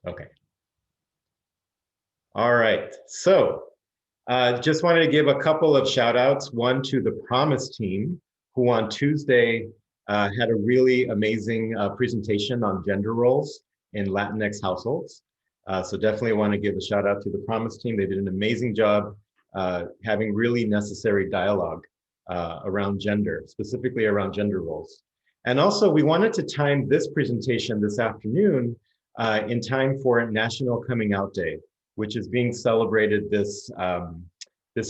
Okay. All right. So just wanted to give a couple of shout outs. One to the Promise team, who on Tuesday had a really amazing presentation on gender roles in Latinx households. So definitely want to give a shout out to the Promise team. They did an amazing job having really necessary dialogue around gender, specifically around gender roles. And also we wanted to time this presentation this afternoon in time for National Coming Out Day, which is being celebrated this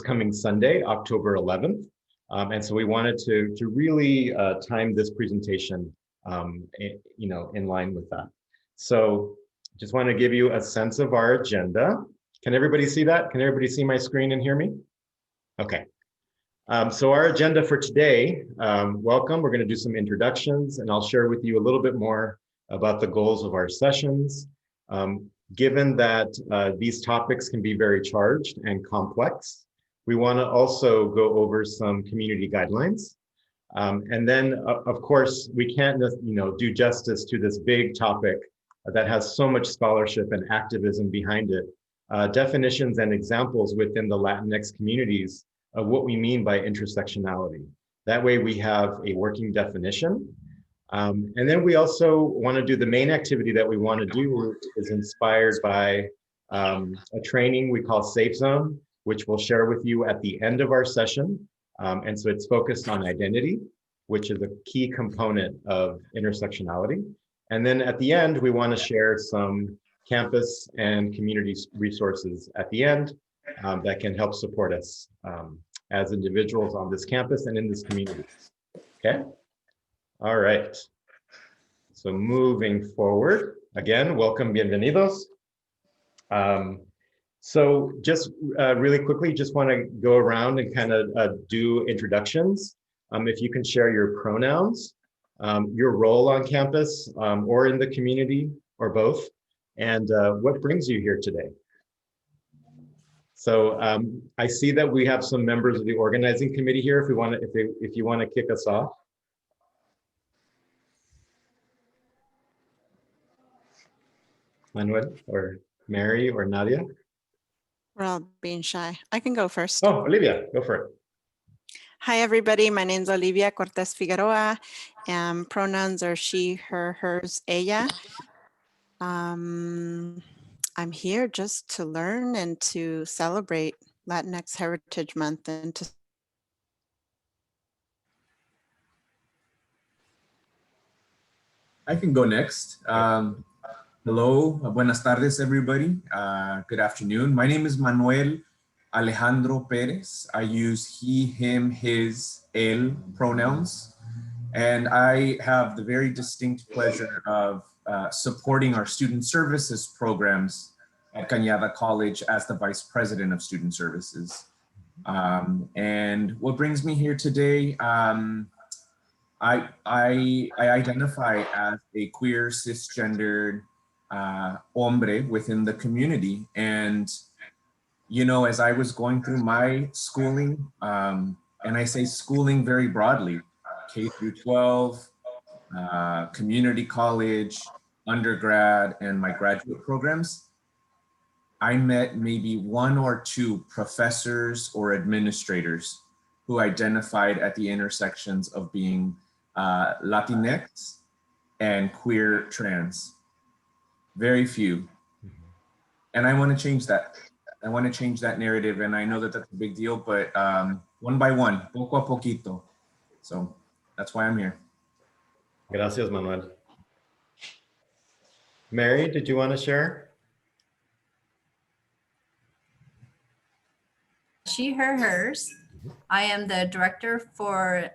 coming Sunday, October 11th. And so we wanted to really time this presentation in line with that. So just want to give you a sense of our agenda. Can everybody see that? Can everybody see my screen and hear me? Okay. So our agenda for today, welcome. We're going to do some introductions, and I'll share with you a little bit more about the goals of our sessions. Given that these topics can be very charged and complex, we want to also go over some community guidelines. And then, of course, we can't do justice to this big topic that has so much scholarship and activism behind it. Definitions and examples within the Latinx communities of what we mean by intersectionality. That way we have a working definition. And then we also want to do the main activity that we want to do is inspired by a training we call Safe Zone, which we'll share with you at the end of our session. And so it's focused on identity, which is a key component of intersectionality. And then at the end, we want to share some campus and community resources at the end that can help support us as individuals on this campus and in this community. Okay. All right. So moving forward, again, welcome, bienvenidos. So just really quickly, just want to go around and kind of do introductions. If you can share your pronouns, your role on campus or in the community or both, and what brings you here today. So I see that we have some members of the organizing committee here. If you want to kick us off. Manuel or Mary or Nadia? We're all being shy. I can go first. Oh, Olivia, go for it. Hi, everybody. My name's Olivia Cortez Figueroa, and pronouns are she, her, hers, ella. I'm here just to learn and to celebrate Latinx Heritage Month and to I can go next. Hello, buenas tardes, everybody. Good afternoon. My name is Manuel Alejandro Perez. I use he, him, his, él pronouns. And I have the very distinct pleasure of supporting our student services programs at Cañada College as the Vice President of Student Services. And what brings me here today, I identify as a queer, cisgendered hombre within the community. And, you know, as I was going through my schooling, and I say schooling very broadly, K through 12, community college, undergrad, and my graduate programs, I met maybe one or two professors or administrators who identified at the intersections of being Latinx and queer trans. Very few. And I want to change that. I want to change that narrative, and I know that that's a big deal, but one by one, poco a poquito. So that's why I'm here. Gracias, Manuel. Mary, did you want to share? She, her, hers. I am the director for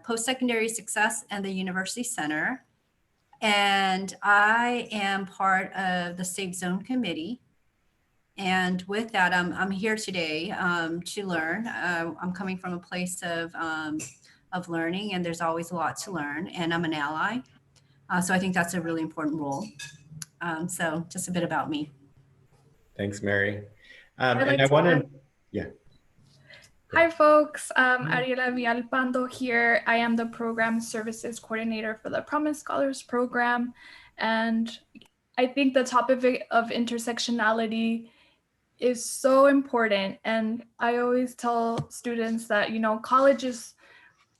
post-secondary success and the University Center. And I am part of the Safe Zone Committee. And with that, I'm here today to learn. I'm coming from a place of learning, and there's always a lot to learn, and I'm an ally. So I think that's a really important role. So just a bit about me. Thanks, Mary. And I want to, yeah. Hi, folks. Ariela Villalpando here. I am the Program Services Coordinator for the Promise Scholars Program. And I think the topic of intersectionality is so important. And I always tell students that, college is,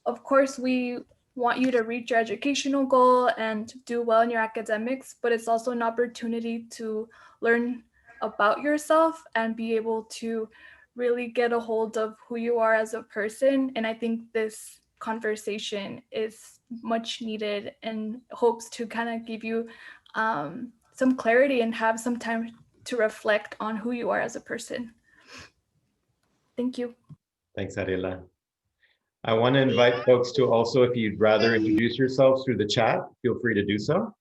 of course, we want you to reach your educational goal and do well in your academics, but it's also an opportunity to learn about yourself and be able to really get a hold of who you are as a person. And I think this conversation is much needed and hopes to kind of give you some clarity and have some time to reflect on who you are as a person. Thank you. Thanks, Ariela. I want to invite folks to also, if you'd rather introduce yourselves through the chat, feel free to do so.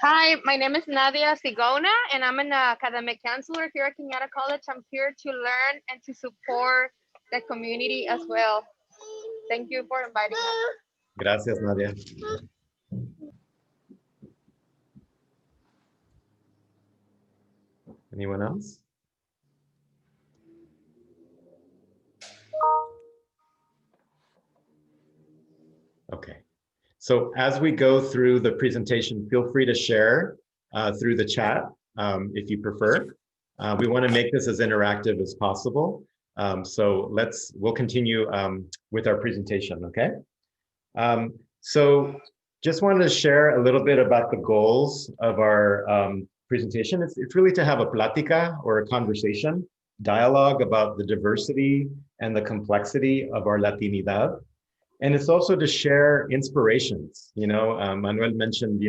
Hi, my name is Nadia Sigona, and I'm an academic counselor here at Kenyatta College. I'm here to learn and to support the community as well. Thank you for inviting us. Gracias, Nadia. Anyone else? Okay. So as we go through the presentation, feel free to share through the chat if you prefer. We want to make this as interactive as possible. So we'll continue with our presentation, okay? So just wanted to share a little bit about the goals of our presentation. It's really to have a platica, or a conversation, dialogue about the diversity and the complexity of our Latinidad. And it's also to share inspirations. Manuel mentioned,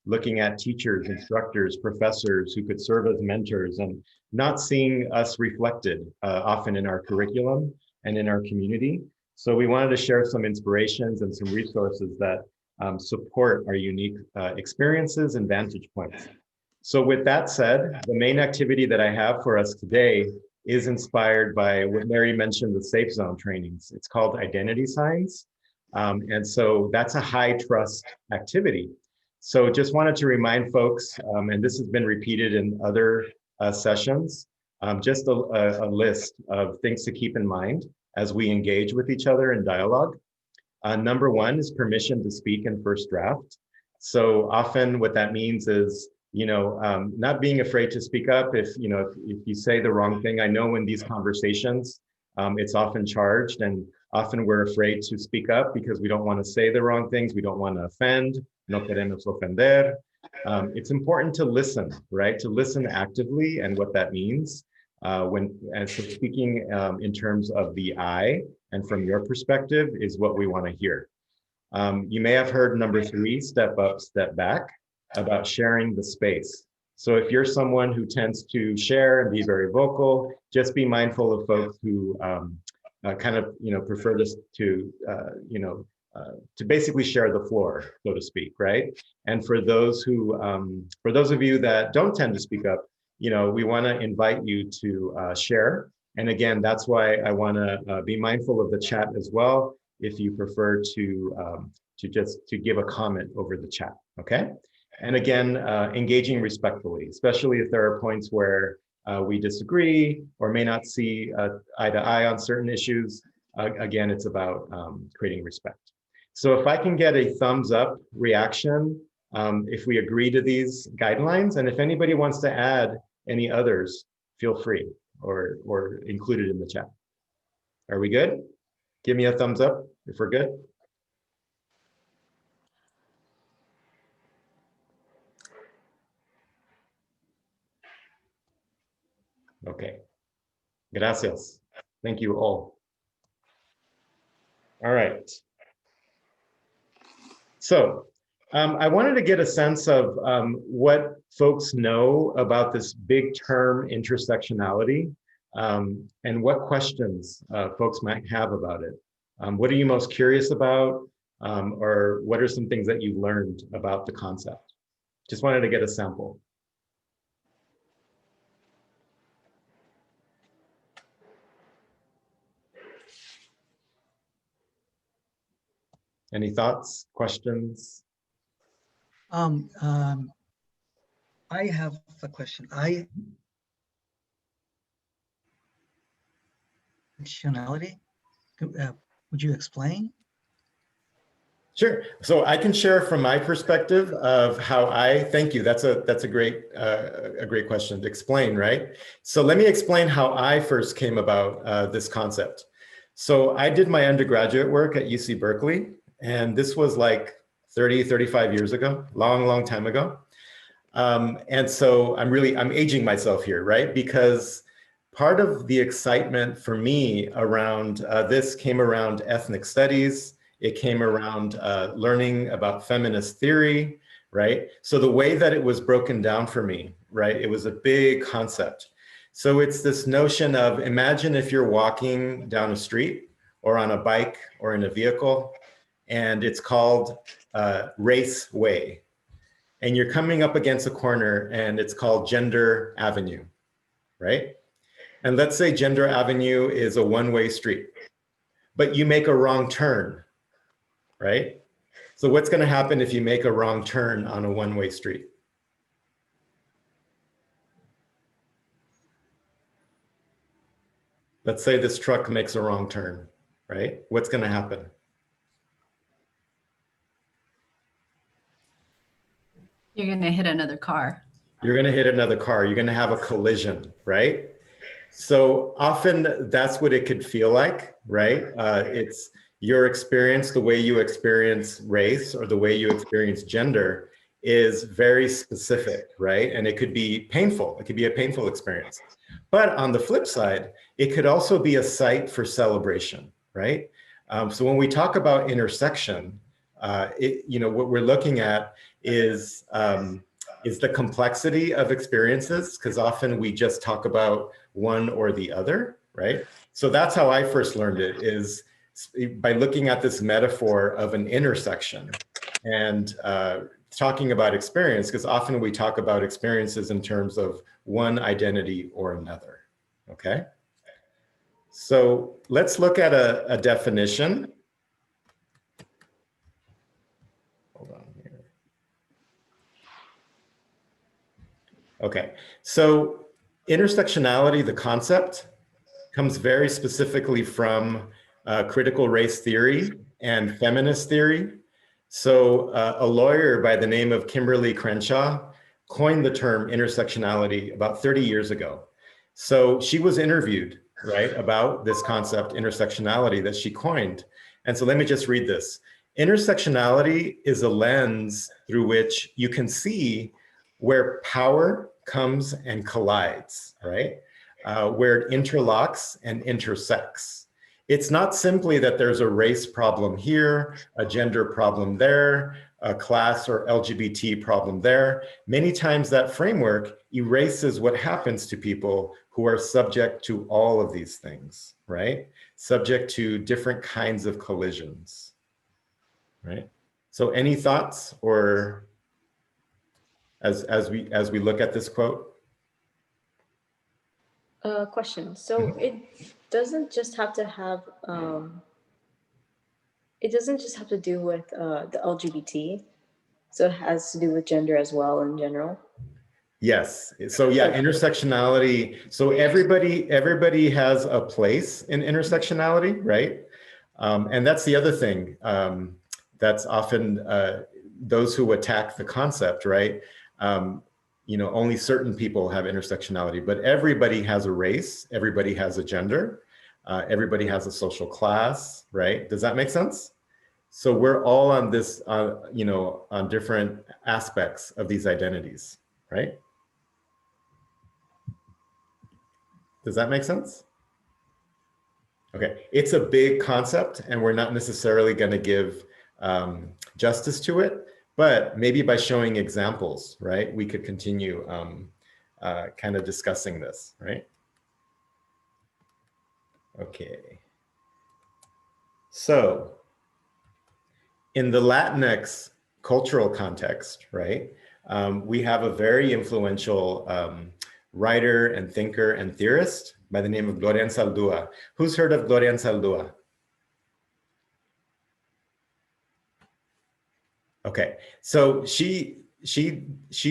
looking at teachers, instructors, professors who could serve as mentors, and not seeing us reflected often in our curriculum and in our community. So we wanted to share some inspirations and some resources that support our unique experiences and vantage points. So with that said, the main activity that I have for us today is inspired by what Mary mentioned, the safe zone trainings. It's called identity signs. And so that's a high trust activity. So just wanted to remind folks, and this has been repeated in other sessions, just a list of things to keep in mind as we engage with each other in dialogue. Number one is permission to speak in first draft. So often what that means is, not being afraid to speak up if you say the wrong thing. I know in these conversations, it's often charged, and often we're afraid to speak up because we don't want to say the wrong things. We don't want to offend. No queremos ofender. It's important to listen, right? To listen actively, and what that means so speaking in terms of the I and from your perspective is what we want to hear. You may have heard number 3, step up, step back, about sharing the space. So if you're someone who tends to share and be very vocal, just be mindful of folks who prefer this to basically share the floor, so to speak, right? And for those of you that don't tend to speak up, we want to invite you to share. And again, that's why I want to be mindful of the chat as well, if you prefer to give a comment over the chat, okay? And again, engaging respectfully, especially if there are points where we disagree or may not see eye to eye on certain issues. Again, it's about creating respect. So if I can get a thumbs up reaction, if we agree to these guidelines, and if anybody wants to add any others, feel free, or include it in the chat. Are we good? Give me a thumbs up if we're good. Okay, gracias. Thank you all. All right. So I wanted to get a sense of what folks know about this big term intersectionality, and what questions folks might have about it. What are you most curious about? Or what are some things that you've learned about the concept? Just wanted to get a sample. Any thoughts, questions? I have a question. Intersectionality, would you explain? Sure. So I can share from my perspective of how thank you. That's a great question to explain, right? So let me explain how I first came about this concept. So I did my undergraduate work at UC Berkeley, and this was like 30, 35 years ago, long time ago. And so I'm aging myself here, right? Because part of the excitement for me around this came around ethnic studies. It came around learning about feminist theory, right? So the way that it was broken down for me, right? It was a big concept. So it's this notion of, imagine if you're walking down a street or on a bike or in a vehicle, and it's called Race Way. And you're coming up against a corner and it's called Gender Avenue, right? And let's say Gender Avenue is a one-way street, but you make a wrong turn, right? So what's going to happen if you make a wrong turn on a one-way street? Let's say this truck makes a wrong turn, right? What's going to happen? You're going to hit another car. You're going to hit another car. You're going to have a collision, right? So often that's what it could feel like, right? It's your experience, the way you experience race or the way you experience gender is very specific, right? And it could be painful. It could be a painful experience. But on the flip side, it could also be a site for celebration, right? So when we talk about intersection, what we're looking at is the complexity of experiences, because often we just talk about one or the other, right? So that's how I first learned it, is by looking at this metaphor of an intersection and talking about experience, because often we talk about experiences in terms of one identity or another, okay? So let's look at a definition. Hold on here. Okay, so intersectionality, the concept, comes very specifically from critical race theory and feminist theory. So a lawyer by the name of Kimberly Crenshaw coined the term intersectionality about 30 years ago. So she was interviewed, right, about this concept, intersectionality, that she coined. And so let me just read this. Intersectionality is a lens through which you can see where power comes and collides, right? Where it interlocks and intersects. It's not simply that there's a race problem here, a gender problem there, a class or LGBT problem there. Many times that framework erases what happens to people who are subject to all of these things, right? Subject to different kinds of collisions, right? So any thoughts, or as we look at this quote? Question. So it doesn't just have to have, it doesn't just have to do with the LGBT. So it has to do with gender as well in general. Yes. So yeah, intersectionality. So everybody has a place in intersectionality, right? And that's the other thing. That's often those who attack the concept, right? Only certain people have intersectionality, but everybody has a race, everybody has a gender, everybody has a social class, right? Does that make sense? So we're all on this, on different aspects of these identities, right? Does that make sense? Okay, it's a big concept and we're not necessarily going to give justice to it, but maybe by showing examples, right, we could continue kind of discussing this, right? Okay. So in the Latinx cultural context, right, we have a very influential writer and thinker and theorist by the name of Gloria Anzaldúa. Who's heard of Gloria Anzaldúa? Okay, so she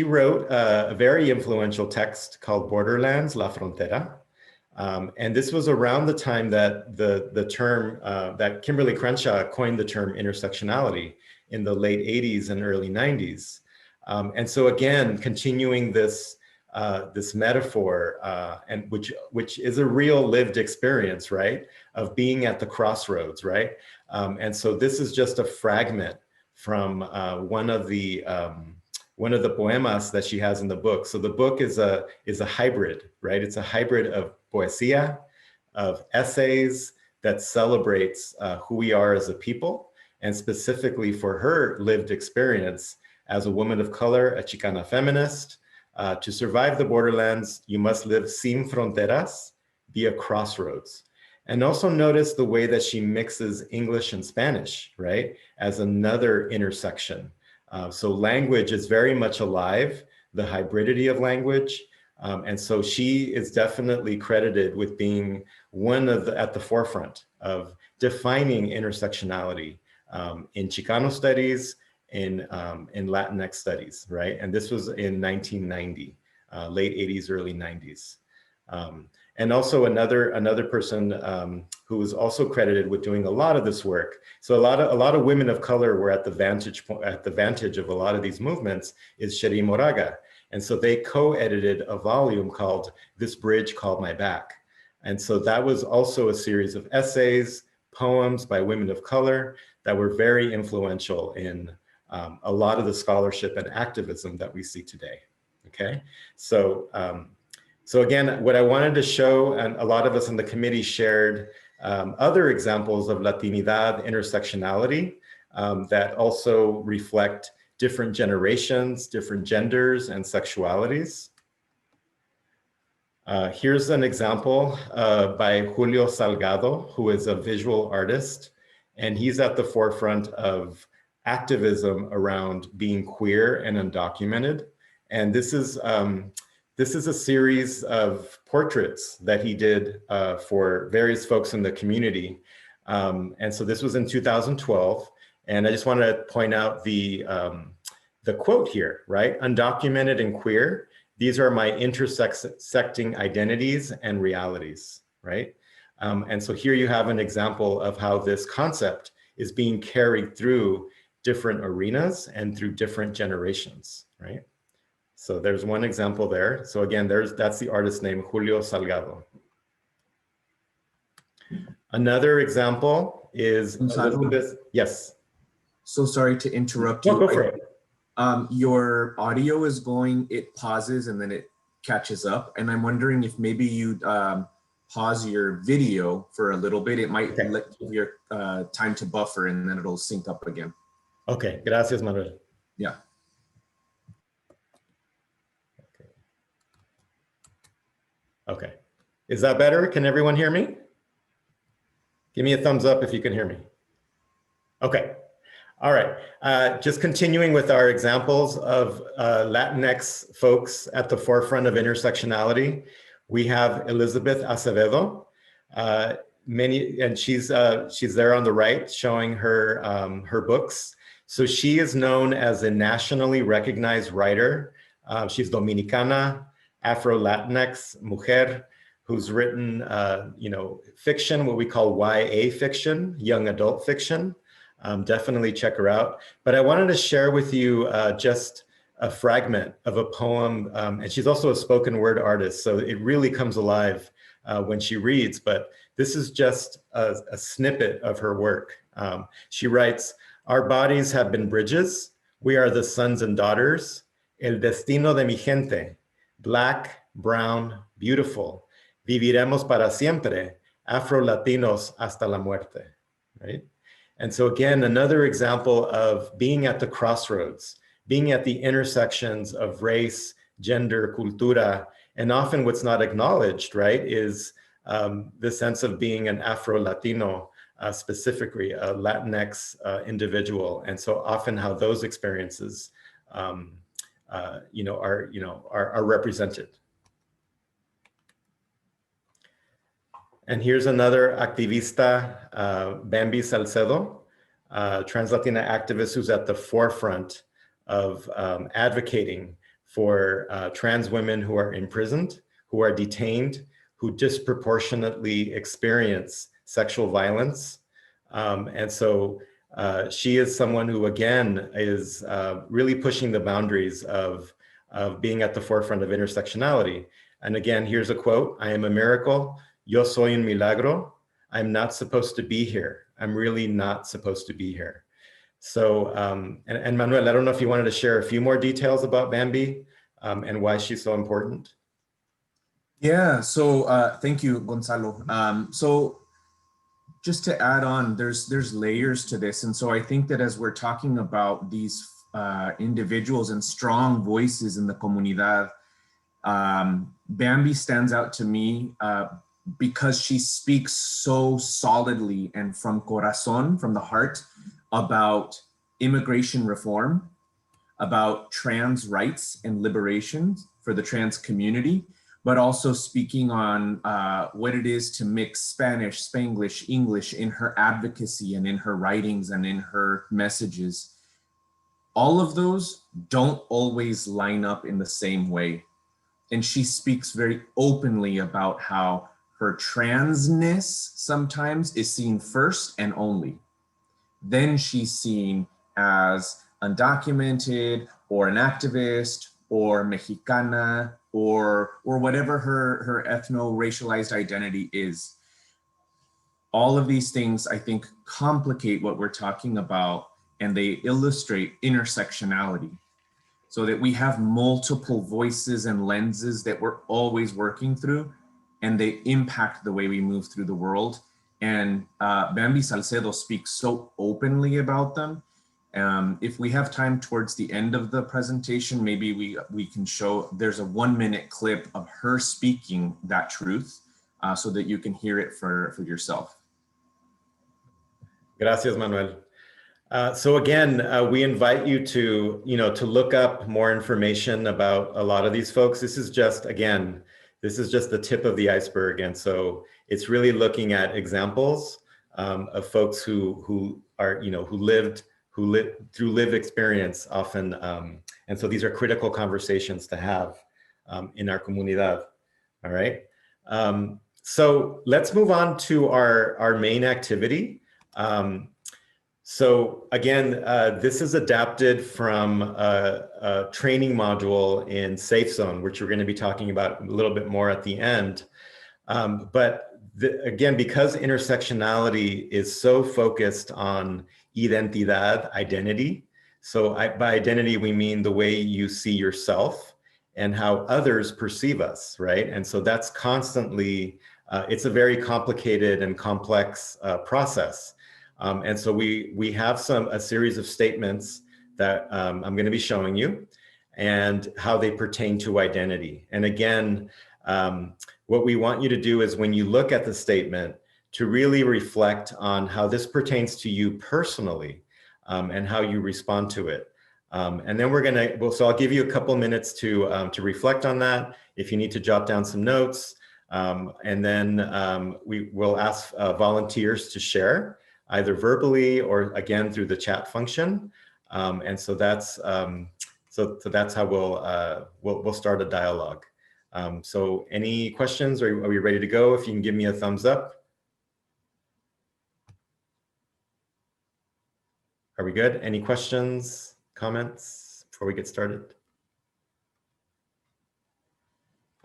wrote a very influential text called Borderlands, La Frontera. And this was around the time that the term, that Kimberly Crenshaw coined the term intersectionality in the late 80s and early 90s. And so again, continuing this, this metaphor, and which is a real lived experience, right? Of being at the crossroads, right? And so this is just a fragment from one of the poemas that she has in the book. So the book is a hybrid, right? It's a hybrid of poesía, of essays that celebrates who we are as a people, and specifically for her lived experience as a woman of color, a Chicana feminist. To survive the borderlands, you must live sin fronteras, be a crossroads. And also notice the way that she mixes English and Spanish, right? As another intersection. So language is very much alive, the hybridity of language. And so she is definitely credited with being one of at the forefront of defining intersectionality in Chicano studies, in Latinx studies, right? And this was in 1990, late 80s, early 90s. And also another person who was also credited with doing a lot of this work. So a lot of women of color were at the vantage of a lot of these movements is Sheri Moraga. And so they co-edited a volume called This Bridge Called My Back. And so that was also a series of essays, poems by women of color that were very influential in a lot of the scholarship and activism that we see today, okay? So, so again, what I wanted to show, and a lot of us in the committee shared other examples of Latinidad intersectionality that also reflect different generations, different genders and sexualities. Here's an example by Julio Salgado, who is a visual artist, and he's at the forefront of activism around being queer and undocumented. And this is a series of portraits that he did for various folks in the community. And so this was in 2012. And I just want to point out the quote here, right? Undocumented and queer, these are my intersecting identities and realities, right? And so here you have an example of how this concept is being carried through different arenas and through different generations, right? So there's one example there. So again, that's the artist name, Julio Salgado. Another example is Elizabeth. Yes. So sorry to interrupt you. No, go for it. Your audio is going, it pauses and then it catches up. And I'm wondering if maybe you'd pause your video for a little bit. It might let your time to buffer and then it'll sync up again. Okay, gracias, Manuel. Yeah. Okay, is that better? Can everyone hear me? Give me a thumbs up if you can hear me. Okay, all right. Just continuing with our examples of Latinx folks at the forefront of intersectionality, we have Elizabeth Acevedo. And she's there on the right showing her, her books. So she is known as a nationally recognized writer. She's Dominicana, Afro-Latinx mujer, who's written, you know, fiction, what we call YA fiction, young adult fiction. Definitely check her out. But I wanted to share with you just a fragment of a poem, and she's also a spoken word artist, so it really comes alive when she reads, but this is just a snippet of her work. She writes, "Our bodies have been bridges. We are the sons and daughters. El destino de mi gente. Black, brown, beautiful. Viviremos para siempre. Afro-Latinos hasta la muerte." Right? And so again, another example of being at the crossroads, being at the intersections of race, gender, cultura, and often what's not acknowledged, right, is the sense of being an Afro-Latino, specifically a Latinx individual. And so often how those experiences are represented. And here's another activista, Bambi Salcedo, trans-Latina activist who's at the forefront of advocating for trans women who are imprisoned, who are detained, who disproportionately experience sexual violence. And so she is someone who, again, is really pushing the boundaries of being at the forefront of intersectionality. And again, here's a quote: "I am a miracle. Yo soy un milagro. I'm not supposed to be here. I'm really not supposed to be here." So, and Manuel, I don't know if you wanted to share a few more details about Bambi and why she's so important. Yeah, so thank you, Gonzalo. So just to add on, there's layers to this. And so I think that as we're talking about these individuals and strong voices in the comunidad, Bambi stands out to me because she speaks so solidly and from corazón, from the heart, about immigration reform, about trans rights and liberation for the trans community, but also speaking on what it is to mix Spanish, Spanglish, English in her advocacy and in her writings and in her messages. All of those don't always line up in the same way. And she speaks very openly about how her transness sometimes is seen first and only. Then she's seen as undocumented or an activist or Mexicana or whatever her ethno-racialized identity is. All of these things, I think, complicate what we're talking about, and they illustrate intersectionality, so that we have multiple voices and lenses that we're always working through, and they impact the way we move through the world. And Bambi Salcedo speaks so openly about them. If we have time towards the end of the presentation, maybe we can show, there's a 1-minute clip of her speaking that truth so that you can hear it for yourself. Gracias, Manuel. So again, we invite you to, to look up more information about a lot of these folks. This is just, again, this is just the tip of the iceberg. And so it's really looking at examples of folks who are, who lived through lived experience often. And so these are critical conversations to have in our comunidad. All right. So let's move on to our main activity. So again, this is adapted from a training module in Safe Zone, which we're going to be talking about a little bit more at the end. Again, because intersectionality is so focused on identidad, identity. So by identity, we mean the way you see yourself and how others perceive us, right? And so that's constantly, it's a very complicated and complex process. And so we have a series of statements that I'm going to be showing you and how they pertain to identity. And again, what we want you to do is when you look at the statement to really reflect on how this pertains to you personally and how you respond to it. And then so I'll give you a couple minutes to reflect on that. If you need to jot down some notes, and then we will ask volunteers to share, either verbally or again through the chat function. And so that's that's how we'll start a dialogue. So any questions? Are we ready to go? If you can give me a thumbs up. Are we good? Any questions, comments before we get started?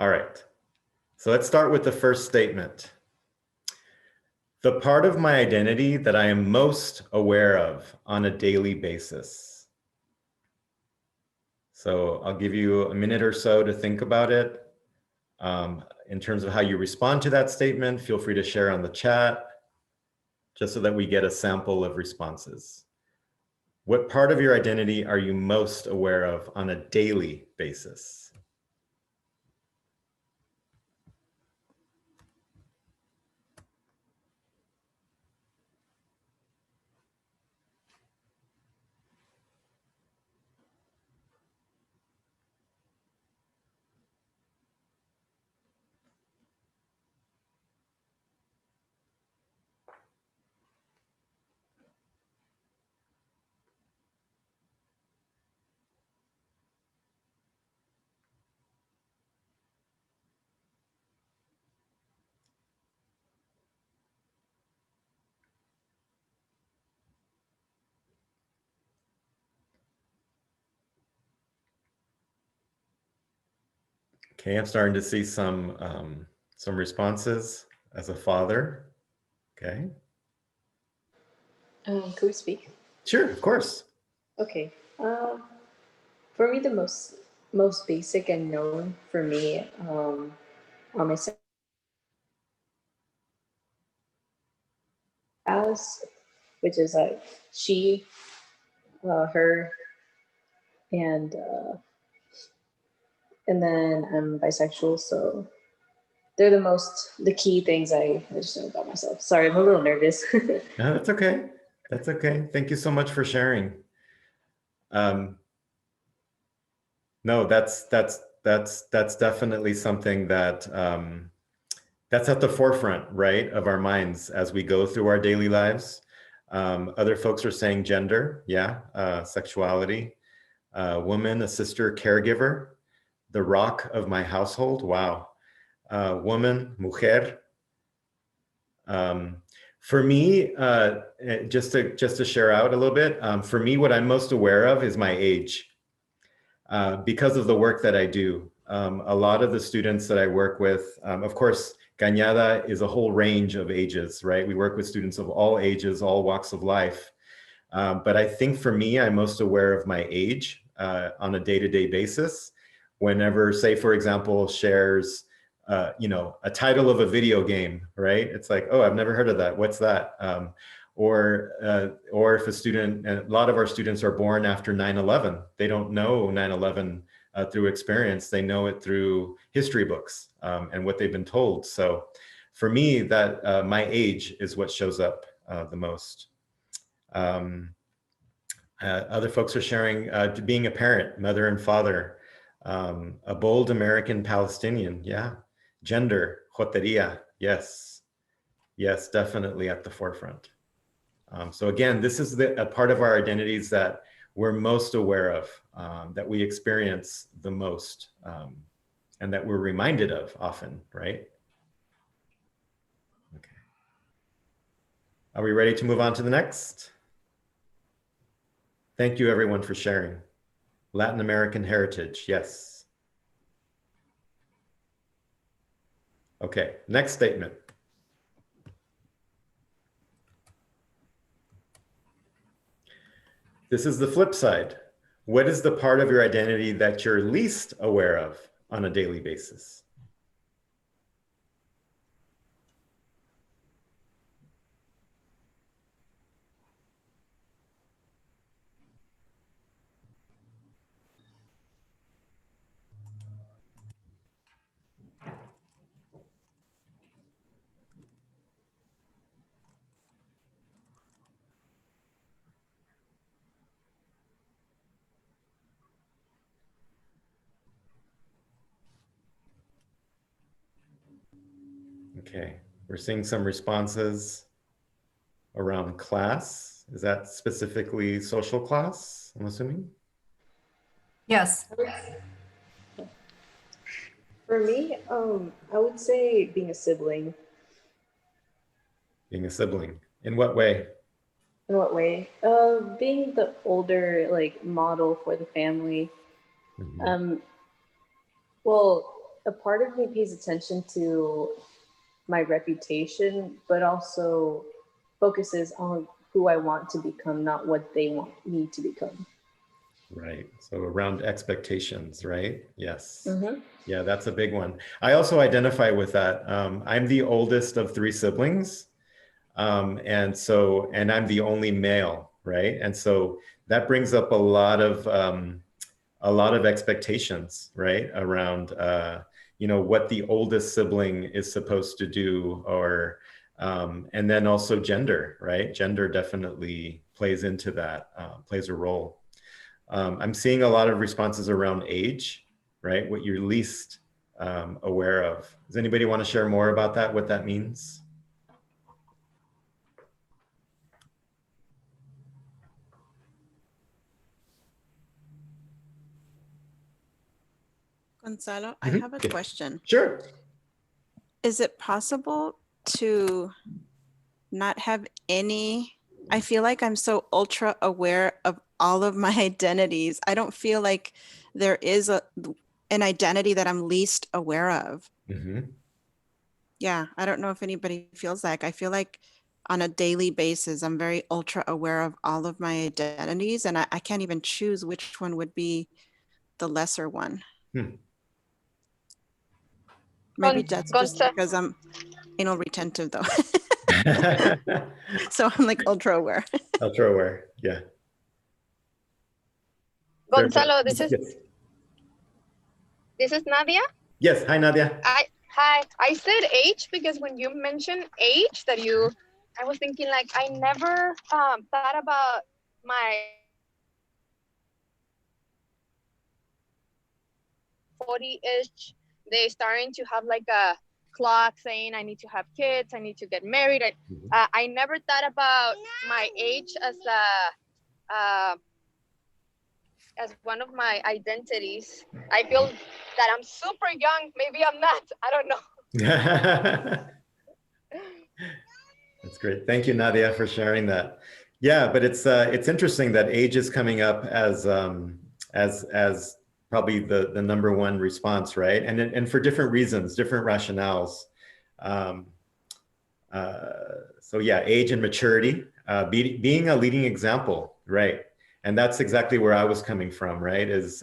All right. So let's start with the first statement. The part of my identity that I am most aware of on a daily basis. So I'll give you a minute or so to think about it. In terms of how you respond to that statement, feel free to share on the chat, just so that we get a sample of responses. What part of your identity are you most aware of on a daily basis? Okay, I'm starting to see some responses as a father. Okay. Could we speak? Sure, of course. Okay. For me, the most basic and known for me on my house, which is like she, her, and then I'm bisexual, so they're the key things I just know about myself. Sorry, I'm a little nervous. No, that's okay. That's okay. Thank you so much for sharing. No, that's definitely something that that's at the forefront, right, of our minds as we go through our daily lives. Other folks are saying gender, yeah, sexuality, woman, a sister, caregiver, the rock of my household, wow, woman, mujer. For me, just to share out a little bit, for me, what I'm most aware of is my age. Because of the work that I do. A lot of the students that I work with, of course, Cañada is a whole range of ages, right? We work with students of all ages, all walks of life. But I think for me, I'm most aware of my age on a day-to-day basis. Whenever, say, for example, shares, a title of a video game, right? It's like, oh, I've never heard of that. What's that? Or if a student, and a lot of our students are born after 9/11, they don't know 9/11 through experience. They know it through history books and what they've been told. So for me, that my age is what shows up the most. Other folks are sharing being a parent, mother and father, a bold American Palestinian, yeah. Gender, joteria, yes. Yes, definitely at the forefront. So again, this is a part of our identities that we're most aware of, that we experience the most, and that we're reminded of often, right? Okay. Are we ready to move on to the next? Thank you everyone for sharing. Latin American heritage, yes. Okay, next statement. This is the flip side. What is the part of your identity that you're least aware of on a daily basis? Okay, we're seeing some responses around class. Is that specifically social class, I'm assuming? Yes. For me, I would say being a sibling. Being a sibling. In what way? In what way? Being the older like model for the family. Mhm. Well, a part of me pays attention to my reputation, but also focuses on who I want to become, not what they want me to become. Right. So around expectations, right? Yes. Mm-hmm. Yeah, that's a big one. I also identify with that. I'm the oldest of 3 siblings. And I'm the only male, right? And so that brings up a lot of expectations, right? Around, what the oldest sibling is supposed to do, or, and then also gender, right? Gender definitely plays into that, plays a role. I'm seeing a lot of responses around age, right? What you're least aware of. Does anybody want to share more about that, what that means? Gonzalo, I have a question. Sure. Is it possible to not have any? I feel like I'm so ultra aware of all of my identities. I don't feel like there is an identity that I'm least aware of. Mm-hmm. Yeah, I don't know if anybody feels like, I feel like on a daily basis, I'm very ultra aware of all of my identities, and I can't even choose which one would be the lesser one. Maybe that's just because I'm anal retentive though. So I'm like ultra aware. Ultra aware, yeah. Gonzalo, this Yes. is Nadia. Yes, hi Nadia. Hi. I said age because when you mentioned age, I was thinking like I never thought about my 40-ish. They starting to have like a clock saying I need to have kids, I need to get married. I never thought about my age as one of my identities. I feel that I'm super young. Maybe I'm not. I don't know. That's great. Thank you, Nadia, for sharing that. Yeah, but it's interesting that age is coming up as probably the number one response, right? And for different reasons, different rationales. So yeah, age and maturity, being a leading example, right? And that's exactly where I was coming from, right? Is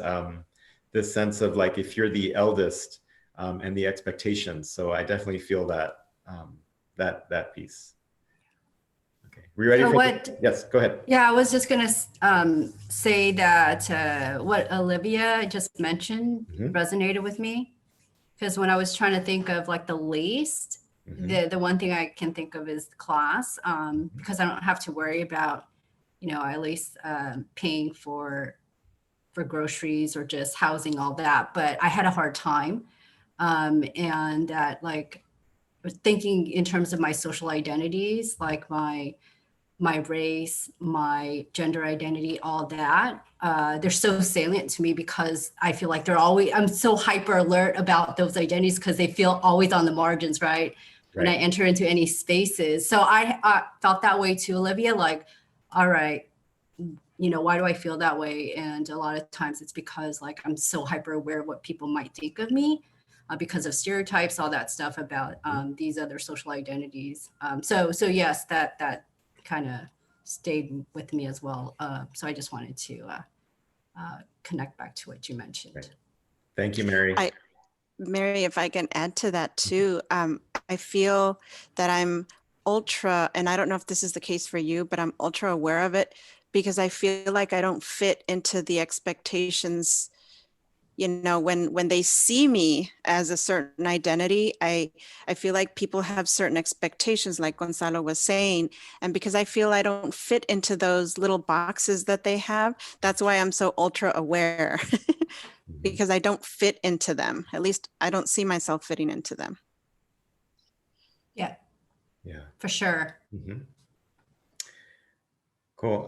this sense of like, if you're the eldest and the expectations. So I definitely feel that, that piece. Okay, we ready for yes, go ahead. Yeah, I was just gonna say that what Olivia just mentioned resonated with me, because when I was trying to think of like the least, the one thing I can think of is class, because I don't have to worry about, at least paying for groceries or just housing, all that. But I had a hard time, and that like thinking in terms of my social identities, like my race, my gender identity, all that, they're so salient to me because I feel like I'm so hyper alert about those identities because they feel always on the margins, right? When I enter into any spaces. So I felt that way too, Olivia, like, all right, why do I feel that way? And a lot of times it's because like, I'm so hyper aware of what people might think of me because of stereotypes, all that stuff about these other social identities. So yes, that kind of stayed with me as well. So I just wanted to connect back to what you mentioned. Right. Thank you, Mary. Mary, if I can add to that too, I feel that I'm ultra, and I don't know if this is the case for you, but I'm ultra aware of it because I feel like I don't fit into the expectations. When they see me as a certain identity, I feel like people have certain expectations, like Gonzalo was saying. And because I feel I don't fit into those little boxes that they have, that's why I'm so ultra aware because I don't fit into them. At least I don't see myself fitting into them. Yeah, for sure. Cool.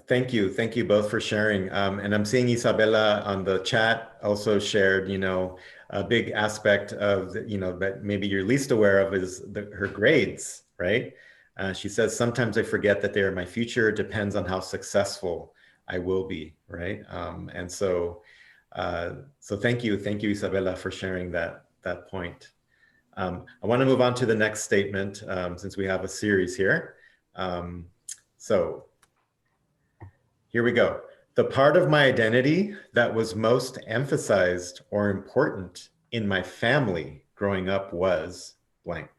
Thank you. Thank you both for sharing. And I'm seeing Isabella on the chat also shared, a big aspect of, that maybe you're least aware of is her grades, right? She says, sometimes I forget that they are my future. It depends on how successful I will be, right? And so thank you. Thank you, Isabella, for sharing that point. I want to move on to the next statement since we have a series here. So here we go. The part of my identity that was most emphasized or important in my family growing up was blank.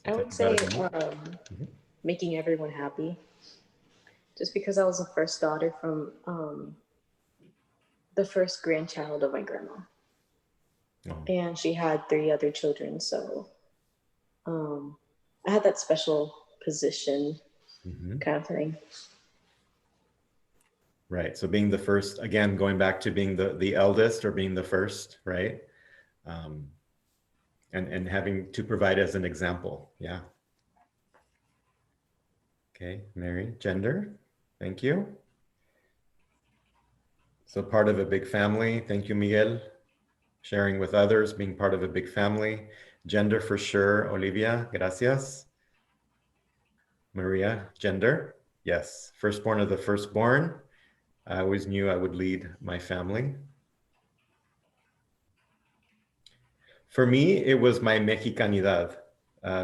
I would say making everyone happy. Just because I was the first daughter from the first grandchild of my grandma. And she had 3 other children. So I had that special position kind of thing. Right. So being the first, again, going back to being the eldest or being the first, right? And having to provide as an example. Yeah. Okay, Mary, gender. Thank you. So part of a big family. Thank you, Miguel. Sharing with others, being part of a big family. Gender for sure, Olivia, gracias. Maria, gender, yes. Firstborn of the firstborn. I always knew I would lead my family. For me, it was my Mexicanidad,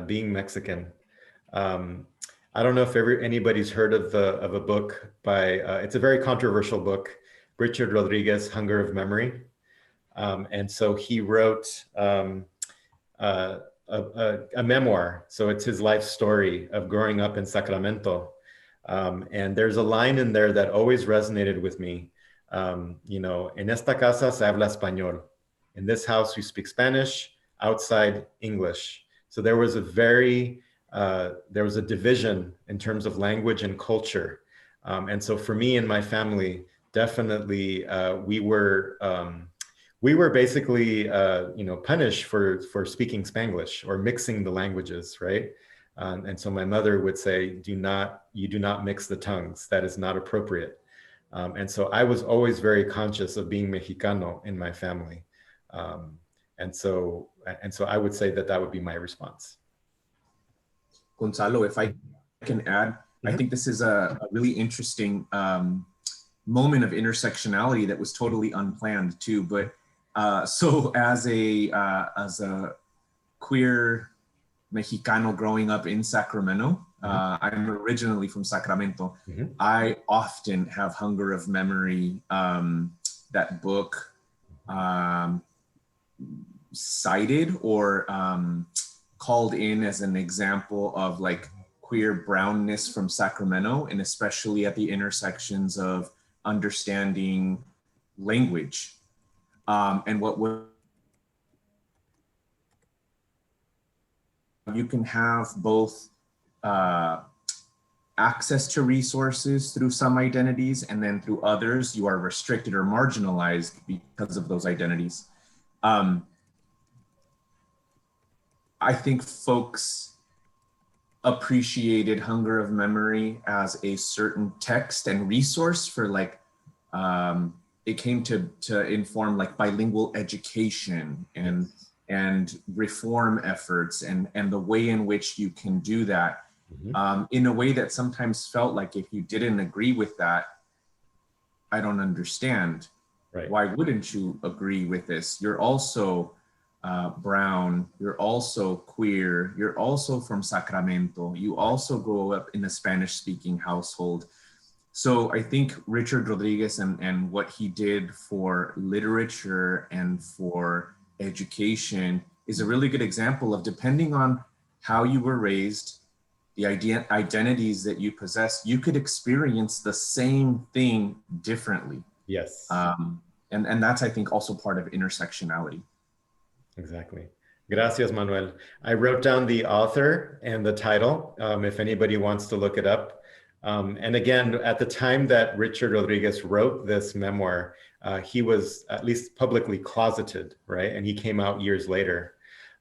being Mexican. I don't know if anybody's heard of a book by, it's a very controversial book, Richard Rodriguez, Hunger of Memory. And so he wrote a memoir. So it's his life story of growing up in Sacramento. And there's a line in there that always resonated with me. You know, en esta casa se habla español. In this house, we speak Spanish, outside English. So there was a division in terms of language and culture. And so for me and my family, definitely we were basically you know, punished for speaking Spanglish or mixing the languages, right? And so my mother would say, you do not mix the tongues. That is not appropriate. And so I was always very conscious of being Mexicano in my family. And so I would say that would be my response. Gonzalo, if I can add, I think this is a really interesting moment of intersectionality that was totally unplanned too. But so as a queer Mexicano growing up in Sacramento, I'm originally from Sacramento. I often have Hunger of Memory, that book, cited or called in as an example of like queer brownness from Sacramento, and especially at the intersections of understanding language. And what you can have both access to resources through some identities, and then through others, you are restricted or marginalized because of those identities. I think folks appreciated Hunger of Memory as a certain text and resource for like, it came to inform like bilingual education and reform efforts and the way in which you can do that in a way that sometimes felt like if you didn't agree with that, I don't understand. Right. Why wouldn't you agree with this? You're also brown, you're also queer, you're also from Sacramento, you also grow up in a Spanish-speaking household. So I think Richard Rodriguez and what he did for literature and for education is a really good example of, depending on how you were raised, the identities that you possess, you could experience the same thing differently. Yes. And that's, I think, also part of intersectionality. Exactly. Gracias, Manuel. I wrote down the author and the title, if anybody wants to look it up. And again, at the time that Richard Rodriguez wrote this memoir, he was at least publicly closeted, right? And he came out years later.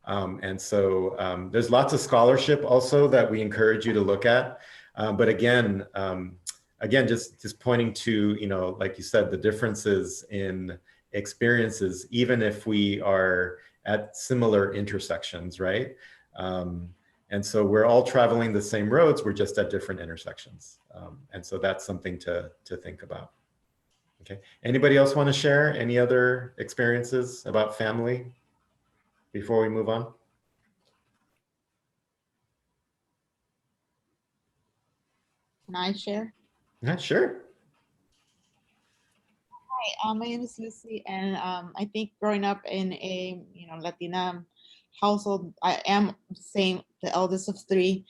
And so there's lots of scholarship also that we encourage you to look at. But again, just pointing to, you know, like you said, the differences in experiences, even if we are at similar intersections, right? And so we're all traveling the same roads, we're just at different intersections. And so that's something to think about. Okay, anybody else want to share any other experiences about family before we move on? Can I share? Yeah, sure. Hi, my name is Lucy, and I think growing up in a Latina household, I am the eldest of three,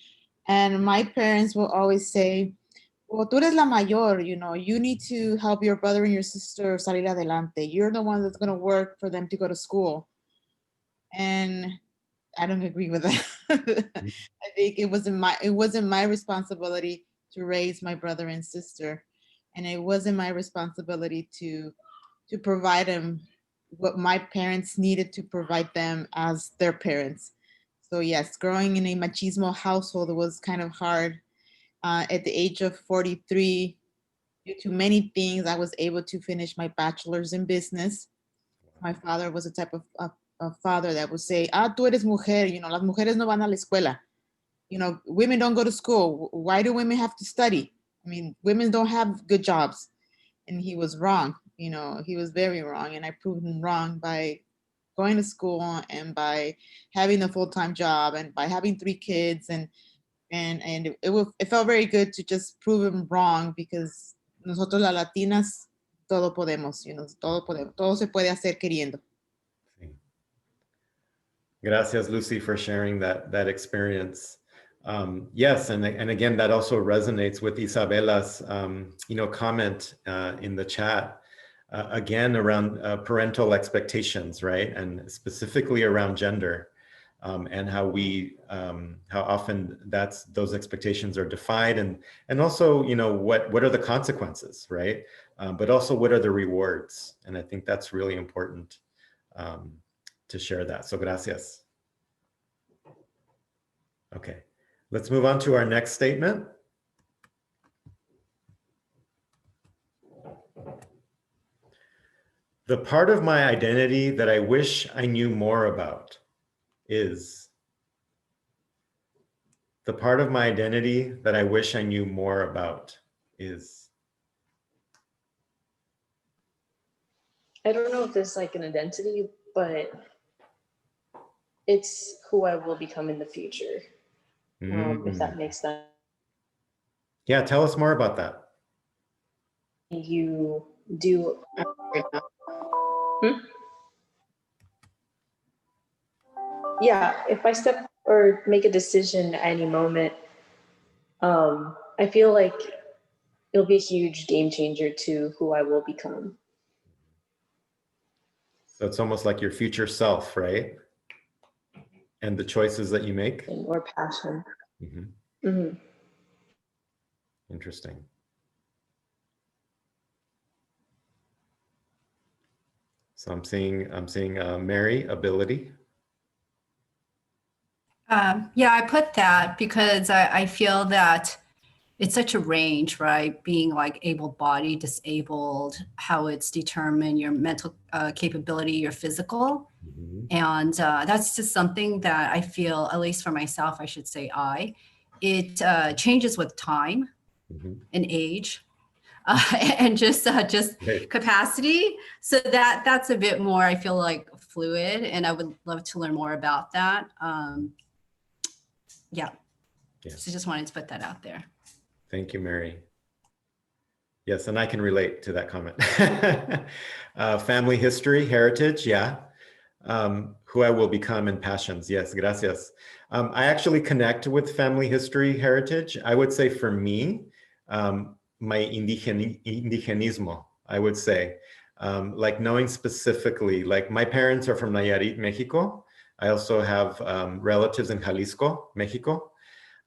and my parents will always say, "Well, tú eres la mayor, you need to help your brother and your sister salir adelante. You're the one that's going to work for them to go to school." And I don't agree with that. I think it wasn't my responsibility to raise my brother and sister, and it wasn't my responsibility to provide them what my parents needed to provide them as their parents. So yes, growing in a machismo household was kind of hard. At the age of 43, due to many things, I was able to finish my bachelor's in business. My father was a type of father that would say, tú eres mujer, las mujeres no van a la escuela. Women don't go to school. Why do women have to study? I mean, women don't have good jobs. and he was wrong. You know, he was very wrong, and I proved him wrong by going to school and by having a full-time job and by having 3 kids, and it felt very good to just prove him wrong, because nosotros las latinas todo podemos, you know, todo podemos, todo se puede hacer queriendo. Gracias, Lucy, for sharing that experience. Yes, and again, that also resonates with Isabella's comment in the chat, again, around parental expectations, right? And specifically around gender, and how often those expectations are defied, and also, what are the consequences, right? But also, what are the rewards? And I think that's really important to share that. So gracias. Okay, let's move on to our next statement. The part of my identity that I wish I knew more about is. The part of my identity that I wish I knew more about is. I don't know if this is like an identity, but it's who I will become in the future. If that makes sense. Yeah, tell us more about that. You do. Yeah, if I step or make a decision at any moment, I feel like it'll be a huge game changer to who I will become. So it's almost like your future self, right? And the choices that you make. Or passion. Interesting. So I'm seeing Mary, ability. Yeah, I put that because I feel that it's such a range, right? Being like able-bodied, disabled, how it's determined, your mental capability, your physical. And that's just something that I feel, at least for myself, I should say it changes with time and age. And just capacity. So that's a bit more, I feel like, fluid, and I would love to learn more about that. Yeah. So just wanted to put that out there. Thank you, Mary. Yes, and I can relate to that comment. Family history, heritage, yeah. Who I will become and passions, yes, gracias. I actually connect with family history, heritage. I would say for me, my indigenismo, I would say. Like knowing specifically, like my parents are from Nayarit, Mexico. I also have relatives in Jalisco, Mexico.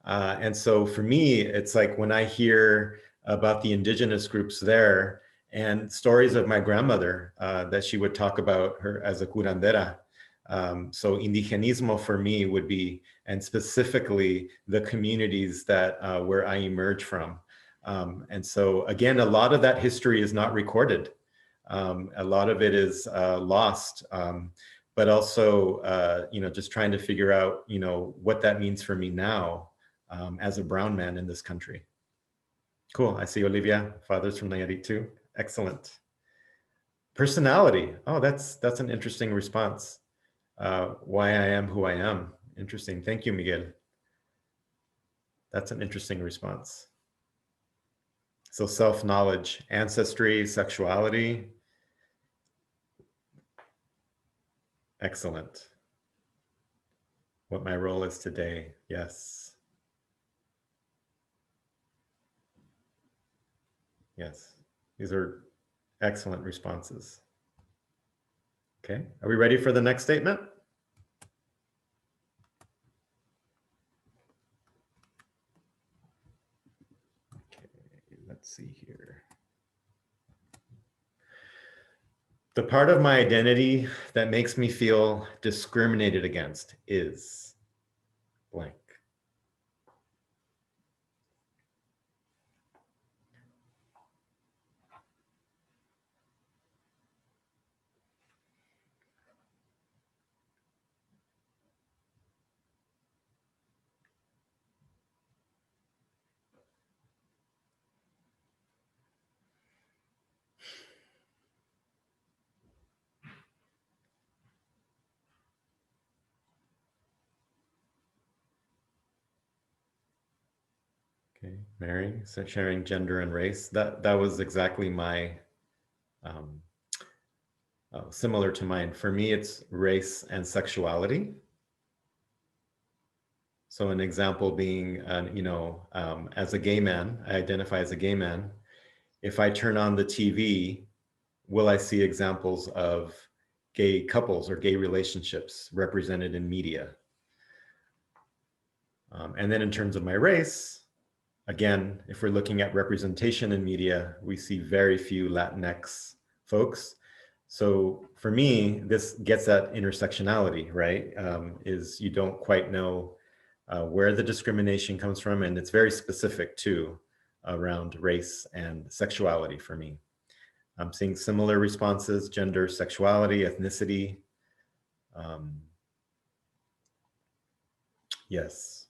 And so for me, it's like when I hear about the indigenous groups there and stories of my grandmother that she would talk about her as a curandera. So indigenismo for me would be, and specifically the communities that where I emerge from. And so again, a lot of that history is not recorded. A lot of it is lost. But also, just trying to figure out, what that means for me now as a brown man in this country. Cool. I see Olivia, father's from Nayarit too. Excellent. Personality. Oh, that's an interesting response. Why I am who I am. Interesting. Thank you, Miguel. That's an interesting response. So self-knowledge, ancestry, sexuality. Excellent. What my role is today. Yes. Yes. These are excellent responses. Okay. Are we ready for the next statement? Okay. Let's see here. The part of my identity that makes me feel discriminated against is blank. Okay, Mary, so sharing gender and race. That was exactly my, similar to mine. For me, it's race and sexuality. So an example being, as a gay man, I identify as a gay man. If I turn on the TV, will I see examples of gay couples or gay relationships represented in media? And then in terms of my race, again, if we're looking at representation in media, we see very few Latinx folks. So for me, this gets at intersectionality, right? Is you don't quite know where the discrimination comes from, and it's very specific too around race and sexuality for me. I'm seeing similar responses: gender, sexuality, ethnicity. Yes,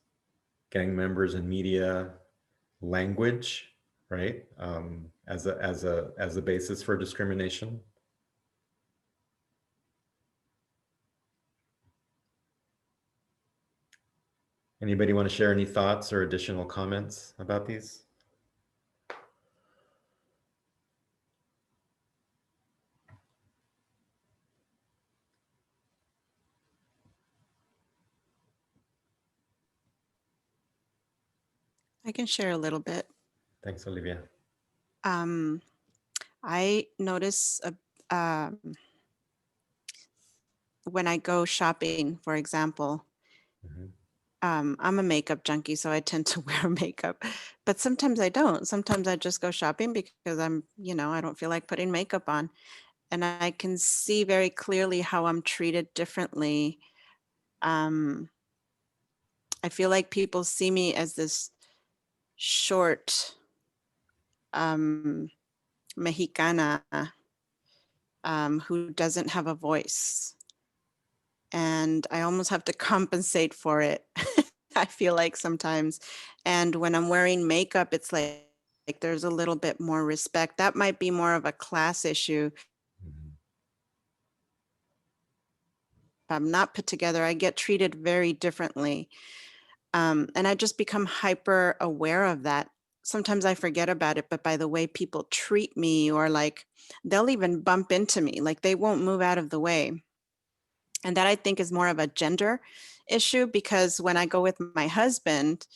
gang members in media, language, right? As a basis for discrimination. Anybody want to share any thoughts or additional comments about these? I can share a little bit. Thanks, Olivia. I notice when I go shopping, for example, I'm a makeup junkie, so I tend to wear makeup, but sometimes I don't. Sometimes I just go shopping because I don't feel like putting makeup on. And I can see very clearly how I'm treated differently. I feel like people see me as this short Mexicana who doesn't have a voice. And I almost have to compensate for it. I feel like sometimes. And when I'm wearing makeup, it's like there's a little bit more respect. That might be more of a class issue. If I'm not put together, I get treated very differently. And I just become hyper aware of that. Sometimes I forget about it, but by the way people treat me, or like they'll even bump into me, like they won't move out of the way. And that I think is more of a gender issue, because when I go with my husband,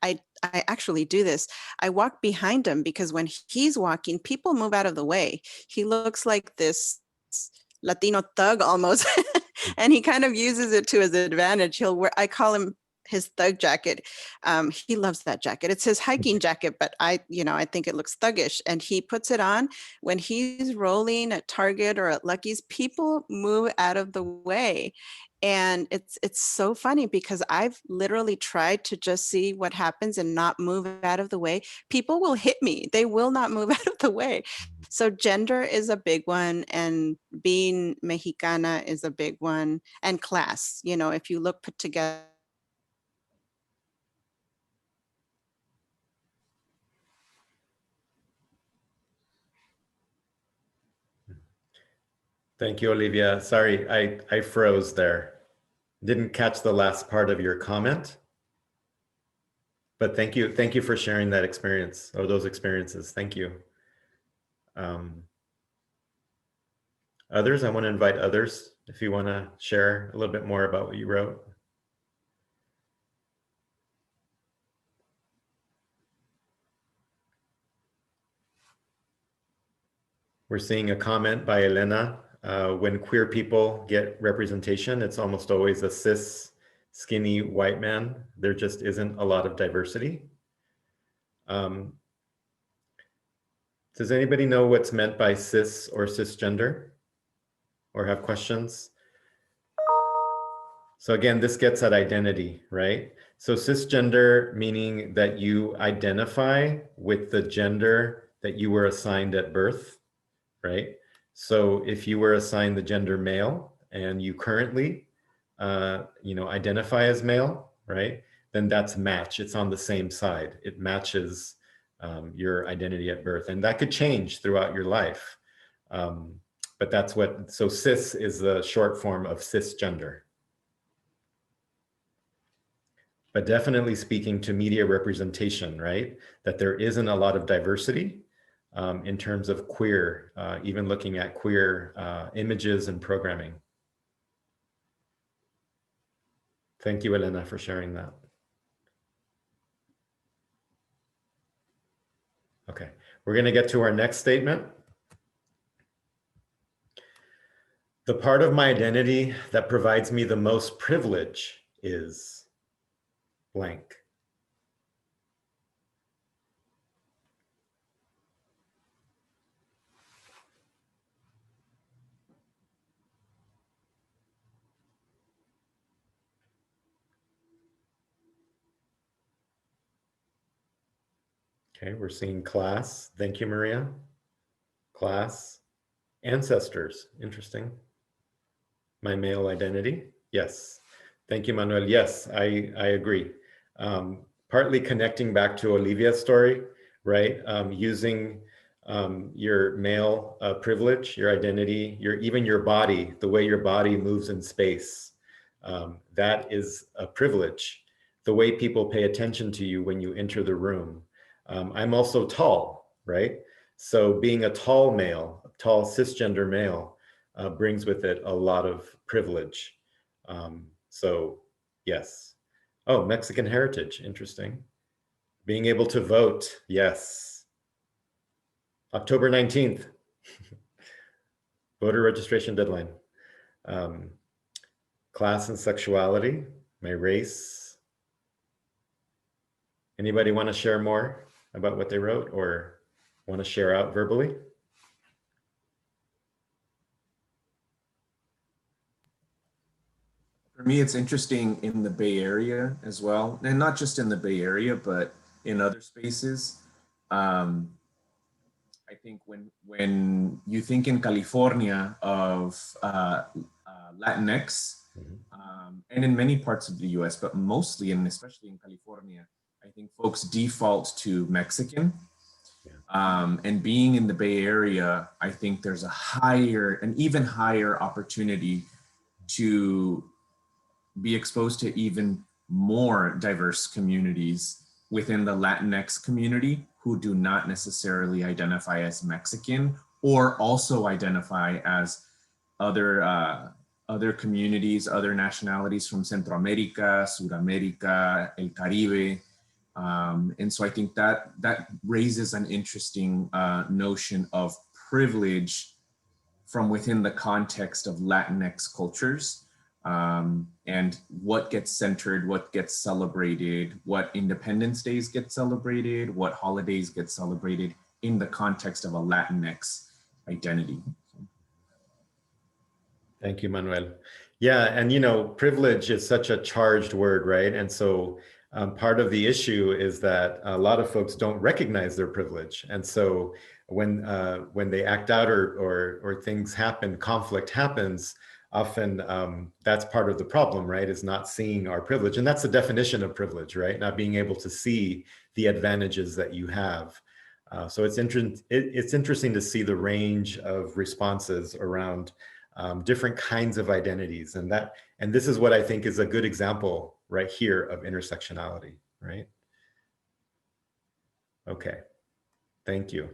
I actually do this. I walk behind him because when he's walking, people move out of the way. He looks like this Latino thug almost. And he kind of uses it to his advantage. He'll wear, I call him his thug jacket. He loves that jacket. It's his hiking jacket, but I think it looks thuggish. And he puts it on when he's rolling at Target or at Lucky's. People move out of the way. And it's so funny because I've literally tried to just see what happens and not move out of the way. People will hit me. They will not move out of the way. So gender is a big one, and being Mexicana is a big one, and class. If you look put together. Thank you, Olivia. Sorry, I froze there. Didn't catch the last part of your comment. But thank you for sharing that experience, or those experiences. Thank you. Others, I want to invite others if you want to share a little bit more about what you wrote. We're seeing a comment by Elena. When queer people get representation, it's almost always a cis, skinny white man. There just isn't a lot of diversity. Does anybody know what's meant by cis or cisgender, or have questions? So again, this gets at identity, right? So cisgender, meaning that you identify with the gender that you were assigned at birth, right? So if you were assigned the gender male and you currently, identify as male, right? Then that's match. It's on the same side. It matches your identity at birth, and that could change throughout your life. But that's so cis is the short form of cisgender. but definitely speaking to media representation, right? That there isn't a lot of diversity in terms of queer, even looking at queer images and programming. Thank you, Elena, for sharing that. Okay, we're going to get to our next statement. The part of my identity that provides me the most privilege is blank. Okay, we're seeing class. Thank you, Maria. Class. Ancestors. Interesting. My male identity. Yes. Thank you, Manuel. Yes, I agree. Partly connecting back to Olivia's story, right? Using your male privilege, your identity, even your body, the way your body moves in space. That is a privilege. The way people pay attention to you when you enter the room. I'm also tall, right? So being a tall male, a tall cisgender male, brings with it a lot of privilege. So yes. Oh, Mexican heritage, interesting. Being able to vote, yes. October 19th, voter registration deadline. Class and sexuality, my race. Anybody want to share more about what they wrote or want to share out verbally? For me, it's interesting in the Bay Area as well, and not just in the Bay Area, but in other spaces. I think when you think in California of Latinx, and in many parts of the US, but mostly and especially in California, I think folks default to Mexican. And being in the Bay Area, I think there's an even higher opportunity to be exposed to even more diverse communities within the Latinx community who do not necessarily identify as Mexican or also identify as other communities, other nationalities from Centro America, Sudamerica, El Caribe. And so I think that raises an interesting notion of privilege from within the context of Latinx cultures. And what gets centered, what gets celebrated, what Independence Days get celebrated, what holidays get celebrated in the context of a Latinx identity. Thank you, Manuel. Yeah, and privilege is such a charged word, right? And so part of the issue is that a lot of folks don't recognize their privilege. And so when they act out or things happen, conflict happens, often that's part of the problem, right? Is not seeing our privilege. And that's the definition of privilege, right? Not being able to see the advantages that you have. So it's interesting to see the range of responses around different kinds of identities. And this is what I think is a good example right here of intersectionality, right? Okay, thank you.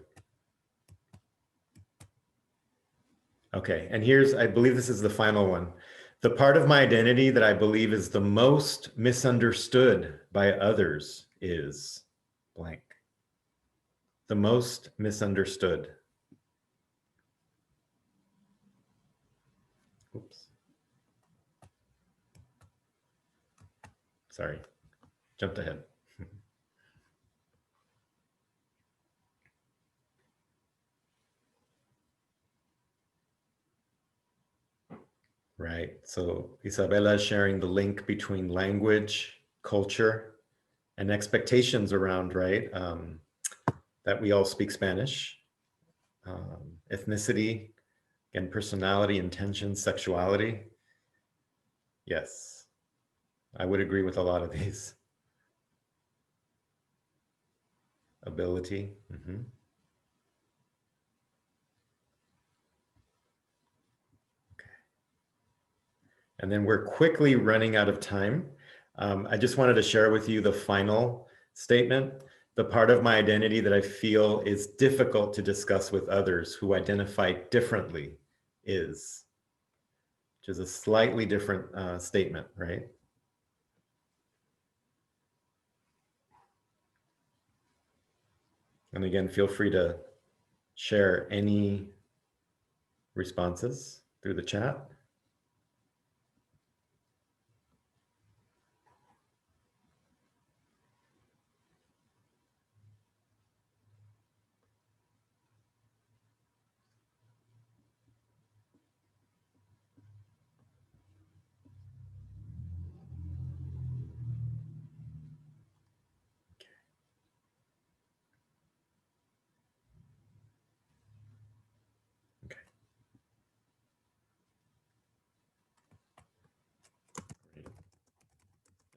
Okay, and I believe this is the final one. The part of my identity that I believe is the most misunderstood by others is blank. The most misunderstood. Oops. Sorry, jumped ahead. Right, so Isabella is sharing the link between language, culture, and expectations around, right? That we all speak Spanish, ethnicity, and personality, intention, sexuality. Yes, I would agree with a lot of these. Ability. Mm-hmm. And then we're quickly running out of time. I just wanted to share with you the final statement. The part of my identity that I feel is difficult to discuss with others who identify differently is, which is a slightly different statement, right? And again, feel free to share any responses through the chat.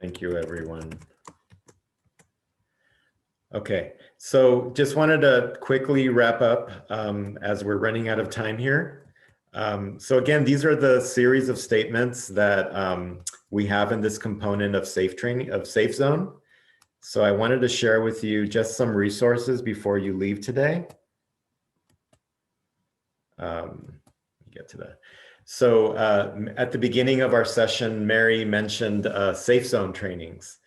Thank you, everyone. Okay, so just wanted to quickly wrap up as we're running out of time here. So again, these are the series of statements that we have in this component of safe training, of Safe Zone. So I wanted to share with you just some resources before you leave today. Get to that. So at the beginning of our session, Mary mentioned Safe Zone trainings.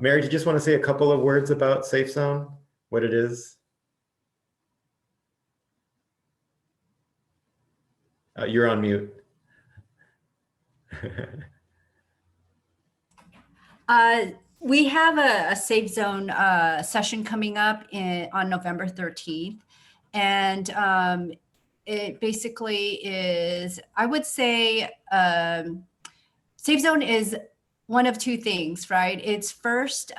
Mary, do you just want to say a couple of words about Safe Zone, what it is? You're on mute. We have a Safe Zone session coming up on November 13th. And it basically is, I would say, Safe Zone is one of two things, right? It's first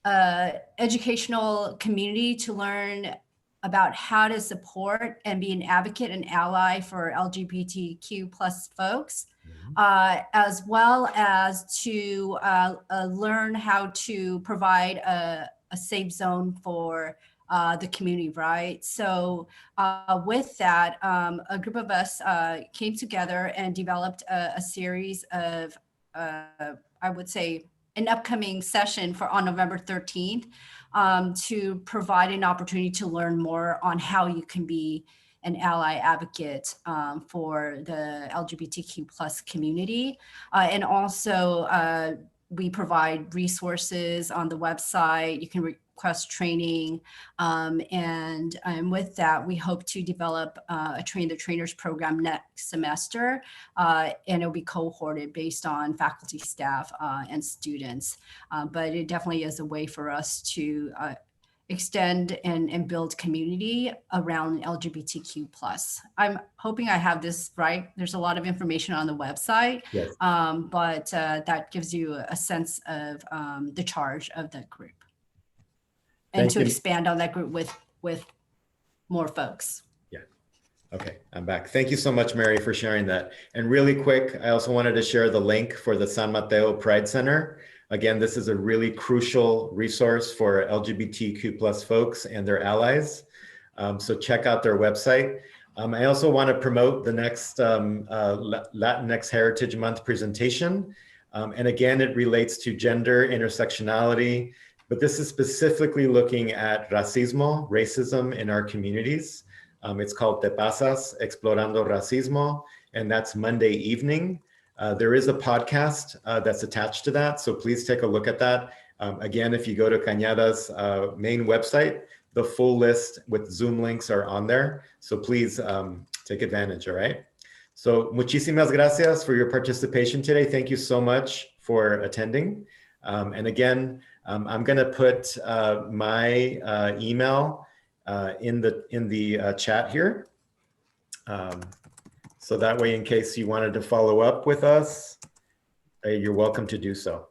educational community to learn about how to support and be an advocate and ally for LGBTQ plus folks, as well as to learn how to provide a safe zone for the community, right? So with that, a group of us came together and developed a series of, I would say, an upcoming session for on November 13th to provide an opportunity to learn more on how you can be an ally advocate for the LGBTQ plus community. And also we provide resources on the website. You can request training. And with that, we hope to develop a Train the Trainers program next semester. And it'll be cohorted based on faculty, staff, and students. But it definitely is a way for us to extend and build community around LGBTQ+. I'm hoping I have this right. There's a lot of information on the website, yes. But that gives you a sense of the charge of the group. And Thank to you. expand on that group with more folks. Yeah. Okay, I'm back. Thank you so much, Mary, for sharing that. And really quick, I also wanted to share the link for the San Mateo Pride Center. Again, this is a really crucial resource for LGBTQ plus folks and their allies. So check out their website. I also want to promote the next Latinx Heritage Month presentation. And again, it relates to gender, intersectionality, but this is specifically looking at racismo, racism in our communities. It's called Te Pasas, Explorando Racismo, and that's Monday evening. There is a podcast that's attached to that, so please take a look at that. Again, if you go to Cañada's main website, the full list with Zoom links are on there, so please take advantage, all right? So muchísimas gracias for your participation today. Thank you so much for attending. And again, I'm gonna put my email in the chat here. So that way, in case you wanted to follow up with us, you're welcome to do so.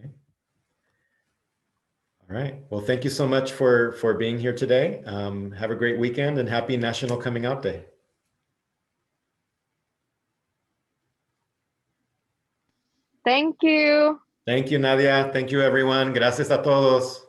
Okay. All right. Well, thank you so much for being here today. Have a great weekend and happy National Coming Out Day. Thank you. Thank you, Nadia. Thank you, everyone. Gracias a todos.